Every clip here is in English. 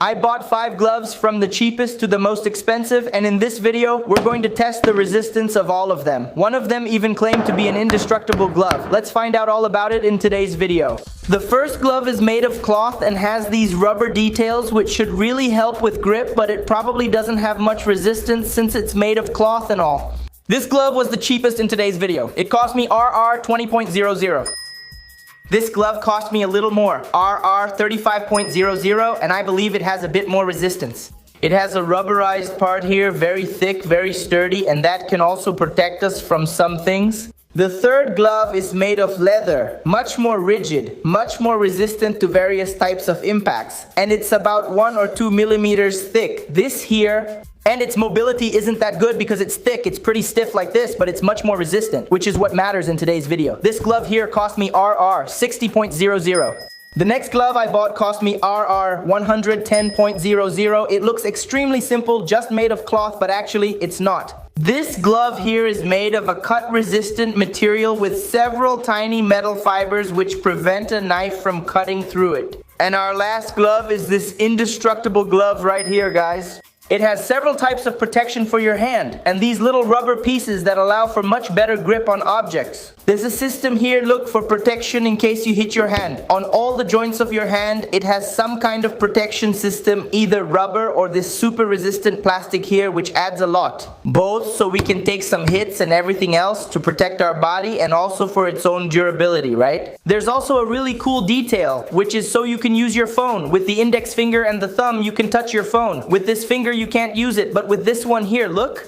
I bought 5 gloves from the cheapest to the most expensive, and in this video, we're going to test the resistance of all of them. One of them even claimed to be an indestructible glove. Let's find out all about it in today's video. The first glove is made of cloth and has these rubber details which should really help with grip, but it probably doesn't have much resistance since it's made of cloth and all. This glove was the cheapest in today's video. It cost me RR 20.00. This glove cost me a little more, RR 35.00, and I believe it has a bit more resistance. It has a rubberized part here, very thick, very sturdy, and that can also protect us from some things. The third glove is made of leather, much more rigid, much more resistant to various types of impacts, and it's about 1 or 2 millimeters thick. This here, and its mobility isn't that good because it's thick, it's pretty stiff like this, but it's much more resistant, which is what matters in today's video. This glove here cost me RR 60.00. The next glove I bought cost me RR 110.00. It looks extremely simple, just made of cloth, but actually it's not. This glove here is made of a cut-resistant material with several tiny metal fibers which prevent a knife from cutting through it. And our last glove is this indestructible glove right here, guys. It has several types of protection for your hand, and these little rubber pieces that allow for much better grip on objects. There's a system here, look, for protection in case you hit your hand. On all the joints of your hand, it has some kind of protection system, either rubber or this super resistant plastic here, which adds a lot. Both so we can take some hits and everything else to protect our body, and also for its own durability, right? There's also a really cool detail, which is so you can use your phone. With the index finger and the thumb, you can touch your phone. With this finger, you can't use it, but with this one here, look.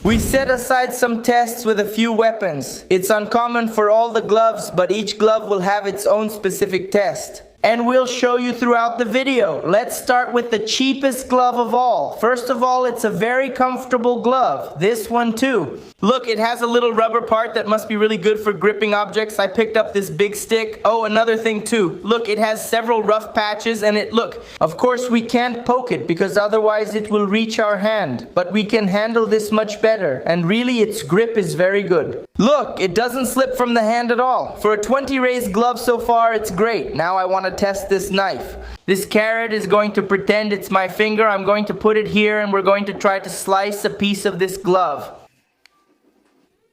We set aside some tests with a few weapons. It's uncommon for all the gloves, but each glove will have its own specific test. And we'll show you throughout the video. Let's start with the cheapest glove of all. First of all, it's a very comfortable glove. This one too. Look, it has a little rubber part that must be really good for gripping objects. I picked up this big stick. Oh, another thing too. Look, it has several rough patches and look, of course we can't poke it because otherwise it will reach our hand. But we can handle this much better, and really its grip is very good. Look, it doesn't slip from the hand at all. For a 20 raised glove so far, it's great. Now I want to test this knife. This carrot is going to pretend it's my finger. I'm going to put it here and we're going to try to slice a piece of this glove.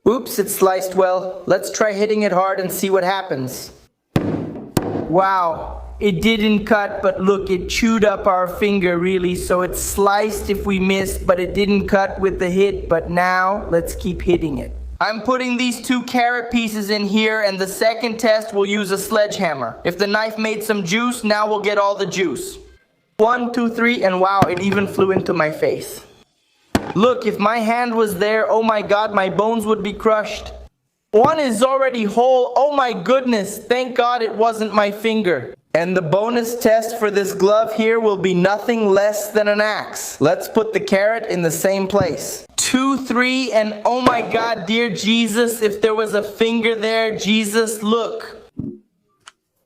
Oops, it's sliced well. Let's try hitting it hard and see what happens. Wow, it didn't cut, but look, it chewed up our finger really, so it's sliced if we missed, but it didn't cut with the hit. But now, let's keep hitting it. I'm putting these 2 carrot pieces in here, and the second test we'll use a sledgehammer. If the knife made some juice, now we'll get all the juice. 1, 2, 3, and wow, it even flew into my face. Look, if my hand was there, oh my god, my bones would be crushed. One is already whole, oh my goodness, thank god it wasn't my finger. And the bonus test for this glove here will be nothing less than an axe. Let's put the carrot in the same place. 2, 3, and oh my god, dear Jesus, if there was a finger there, Jesus, look.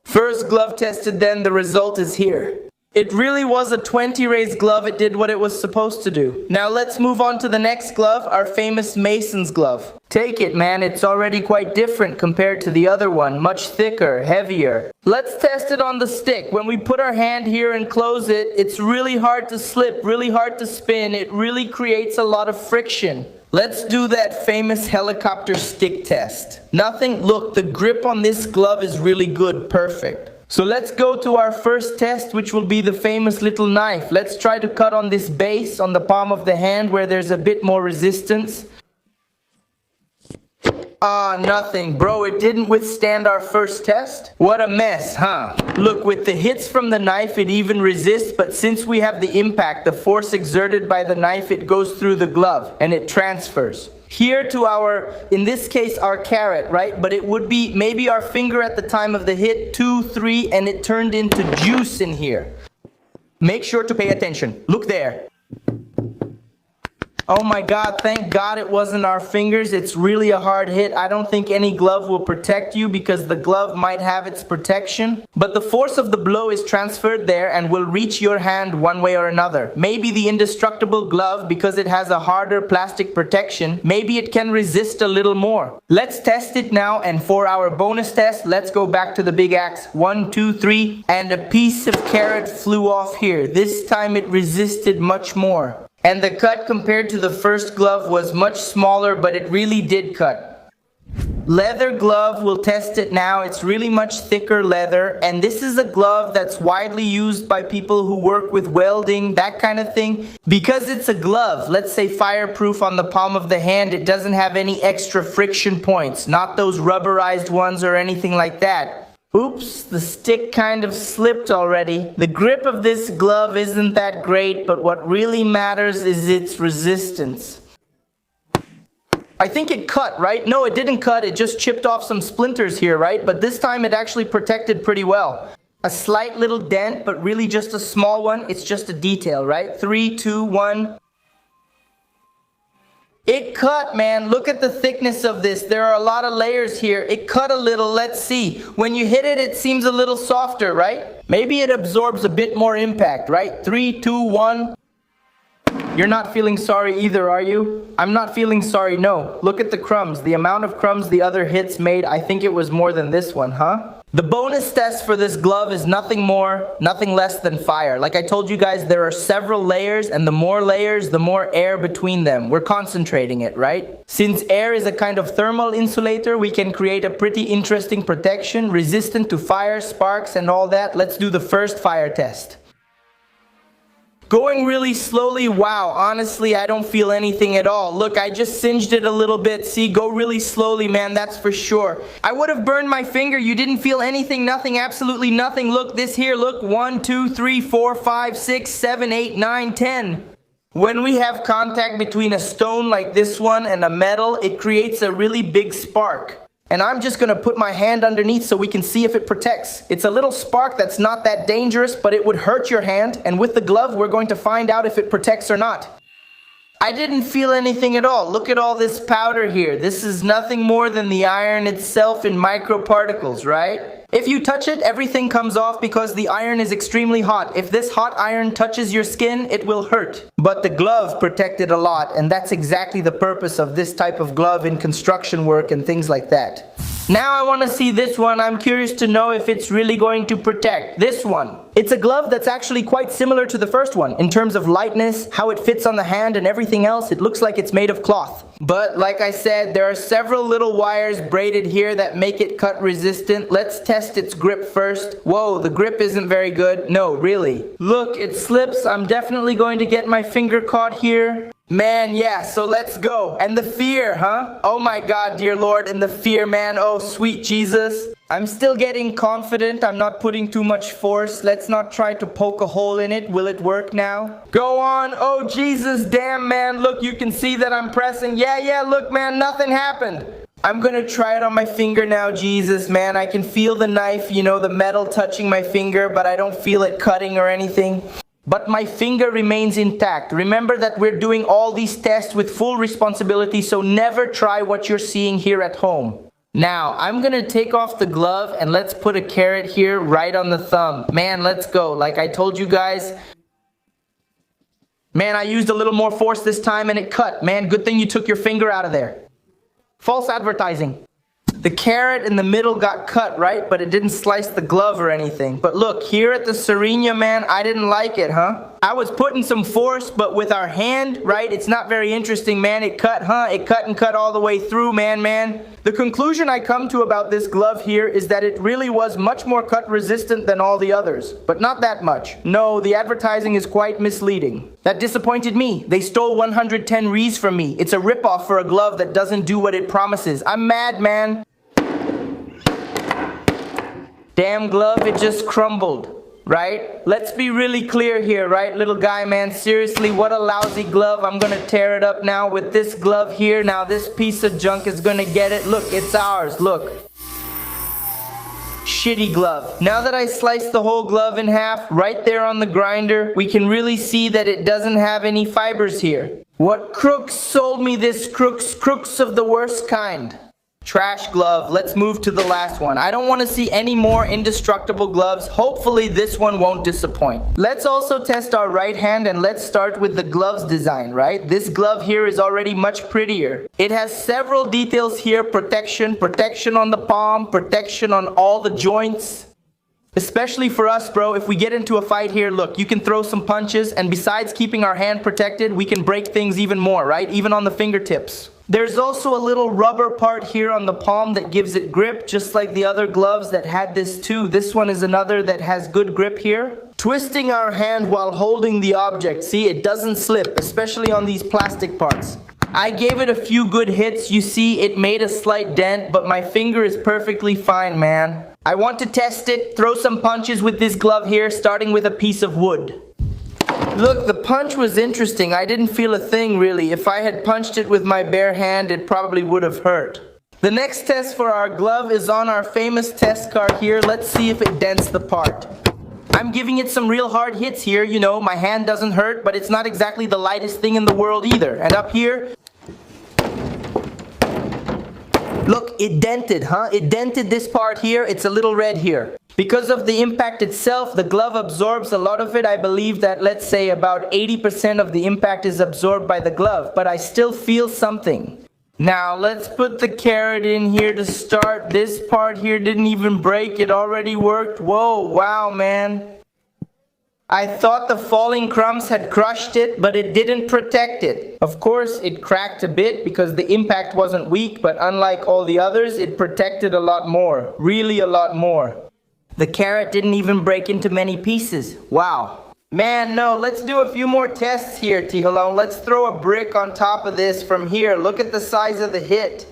First glove tested, then the result is here. It really was a 20 raised glove. It did what it was supposed to do. Now let's move on to the next glove, our famous Mason's glove. Take it, man, it's already quite different compared to the other one. Much thicker, heavier. Let's test it on the stick. When we put our hand here and close it, it's really hard to slip, really hard to spin. It really creates a lot of friction. Let's do that famous helicopter stick test. Nothing, look, the grip on this glove is really good, perfect. So let's go to our first test, which will be the famous little knife. Let's try to cut on this base on the palm of the hand where there's a bit more resistance. Ah, nothing. Bro, it didn't withstand our first test. What a mess, huh? Look, with the hits from the knife, it even resists, but since we have the impact, the force exerted by the knife, it goes through the glove and it transfers. Here to our, in this case, our carrot, right? But it would be maybe our finger at the time of the hit, 2, 3, and it turned into juice in here. Make sure to pay attention. Look there. Oh my God, thank God it wasn't our fingers. It's really a hard hit. I don't think any glove will protect you because the glove might have its protection. But the force of the blow is transferred there and will reach your hand one way or another. Maybe the indestructible glove, because it has a harder plastic protection, maybe it can resist a little more. Let's test it now, and for our bonus test, let's go back to the big axe. 1, 2, 3, and a piece of carrot flew off here. This time it resisted much more. And the cut compared to the first glove was much smaller, but it really did cut. Leather glove, we'll test it now. It's really much thicker leather, and this is a glove that's widely used by people who work with welding, that kind of thing. Because it's a glove, let's say fireproof on the palm of the hand, it doesn't have any extra friction points, not those rubberized ones or anything like that. Oops, the stick kind of slipped already. The grip of this glove isn't that great, but what really matters is its resistance. I think it cut, right? No, it didn't cut, it just chipped off some splinters here, right? But this time it actually protected pretty well. A slight little dent, but really just a small one. It's just a detail, right? 3, 2, 1. It cut, man. Look at the thickness of this. There are a lot of layers here. It cut a little. Let's see. When you hit it, it seems a little softer, right? Maybe it absorbs a bit more impact, right? 3, 2, 1. You're not feeling sorry either, are you? I'm not feeling sorry, no. Look at the crumbs. The amount of crumbs the other hits made, I think it was more than this one, huh? The bonus test for this glove is nothing more, nothing less than fire. Like I told you guys, there are several layers, and the more layers, the more air between them. We're concentrating it, right? Since air is a kind of thermal insulator, we can create a pretty interesting protection, resistant to fire, sparks, and all that. Let's do the first fire test. Going really slowly, wow, honestly, I don't feel anything at all. Look, I just singed it a little bit. See, go really slowly, man, that's for sure. I would have burned my finger. You didn't feel anything, nothing, absolutely nothing. Look, this here, look, 1, 2, 3, 4, 5, 6, 7, 8, 9, 10. When we have contact between a stone like this one and a metal, it creates a really big spark. And I'm just gonna put my hand underneath so we can see if it protects. It's a little spark that's not that dangerous, but it would hurt your hand, and with the glove we're going to find out if it protects or not. I didn't feel anything at all. Look at all this powder here. This is nothing more than the iron itself in microparticles, right? If you touch it, everything comes off because the iron is extremely hot. If this hot iron touches your skin, it will hurt. But the glove protected a lot, and that's exactly the purpose of this type of glove in construction work and things like that. Now I want to see this one. I'm curious to know if it's really going to protect. This one. It's a glove that's actually quite similar to the first one in terms of lightness, how it fits on the hand, and everything else. It looks like it's made of cloth. But like I said, there are several little wires braided here that make it cut resistant. Let's test its grip first. Whoa, the grip isn't very good. No, really. Look, it slips. I'm definitely going to get my finger caught here. Man, yeah, so let's go. And the fear, huh? Oh my God, dear Lord, and the fear, man. Oh, sweet Jesus. I'm still getting confident. I'm not putting too much force. Let's not try to poke a hole in it. Will it work now? Go on. Oh, Jesus, damn, man. Look, you can see that I'm pressing. Yeah, look, man, nothing happened. I'm gonna try it on my finger now, Jesus, man. I can feel the knife, you know, the metal touching my finger, but I don't feel it cutting or anything. But my finger remains intact. Remember that we're doing all these tests with full responsibility, so never try what you're seeing here at home. Now, I'm gonna take off the glove and let's put a carrot here right on the thumb. Man, let's go. Like I told you guys, man, I used a little more force this time and it cut. Man, good thing you took your finger out of there. False advertising. The carrot in the middle got cut, right? But it didn't slice the glove or anything. But look, here at the Serena, man, I didn't like it, huh? I was putting some force, but with our hand, right? It's not very interesting, man. It cut, huh? It cut and cut all the way through, man. The conclusion I come to about this glove here is that it really was much more cut resistant than all the others. But not that much. No, the advertising is quite misleading. That disappointed me. They stole 110 Rs from me. It's a ripoff for a glove that doesn't do what it promises. I'm mad, man. Damn glove, it just crumbled, right? Let's be really clear here, right, little guy, man? Seriously, what a lousy glove. I'm gonna tear it up now with this glove here. Now this piece of junk is gonna get it. Look, it's ours, look. Shitty glove. Now that I sliced the whole glove in half, right there on the grinder, we can really see that it doesn't have any fibers here. What crooks sold me this crooks of the worst kind? Trash glove. Let's move to the last one. I don't want to see any more indestructible gloves. Hopefully this one won't disappoint. Let's also test our right hand, and let's start with the gloves design, right? This glove here is already much prettier. It has several details here. Protection on the palm, protection on all the joints. Especially for us, bro, if we get into a fight here, look, you can throw some punches, and besides keeping our hand protected, we can break things even more, right? Even on the fingertips. There's also a little rubber part here on the palm that gives it grip, just like the other gloves that had this too. This one is another that has good grip here. Twisting our hand while holding the object, see, it doesn't slip, especially on these plastic parts. I gave it a few good hits. You see, it made a slight dent, but my finger is perfectly fine, man. I want to test it. Throw some punches with this glove here, starting with a piece of wood. Look, the punch was interesting. I didn't feel a thing, really. If I had punched it with my bare hand, it probably would have hurt. The next test for our glove is on our famous test car here. Let's see if it dents the part. I'm giving it some real hard hits here. You know, my hand doesn't hurt, but it's not exactly the lightest thing in the world either. And up here, look, it dented, huh? It dented this part here. It's a little red here. Because of the impact itself, the glove absorbs a lot of it. I believe that, let's say, about 80% of the impact is absorbed by the glove, but I still feel something. Now, let's put the carrot in here to start. This part here didn't even break. It already worked. Whoa, wow, man. I thought the falling crumbs had crushed it, but it didn't protect it. Of course, it cracked a bit because the impact wasn't weak, but unlike all the others, it protected a lot more. Really a lot more. The carrot didn't even break into many pieces. Wow. Man, no, let's do a few more tests here, Tijalon. Let's throw a brick on top of this from here. Look at the size of the hit.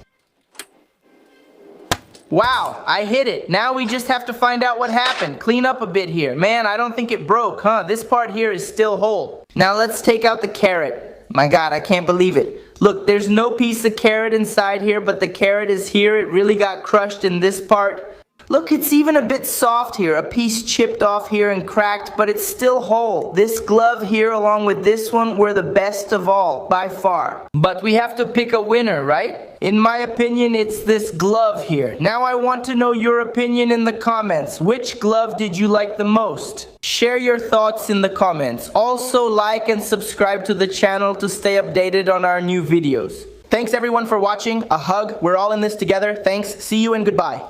Wow, I hit it. Now we just have to find out what happened. Clean up a bit here. Man, I don't think it broke, huh? This part here is still whole. Now let's take out the carrot. My God, I can't believe it. Look, there's no piece of carrot inside here, but the carrot is here. It really got crushed in this part. Look, it's even a bit soft here. A piece chipped off here and cracked, but it's still whole. This glove here, along with this one, were the best of all, by far. But we have to pick a winner, right? In my opinion, it's this glove here. Now I want to know your opinion in the comments. Which glove did you like the most? Share your thoughts in the comments. Also, like and subscribe to the channel to stay updated on our new videos. Thanks everyone for watching. A hug. We're all in this together. Thanks. See you and goodbye.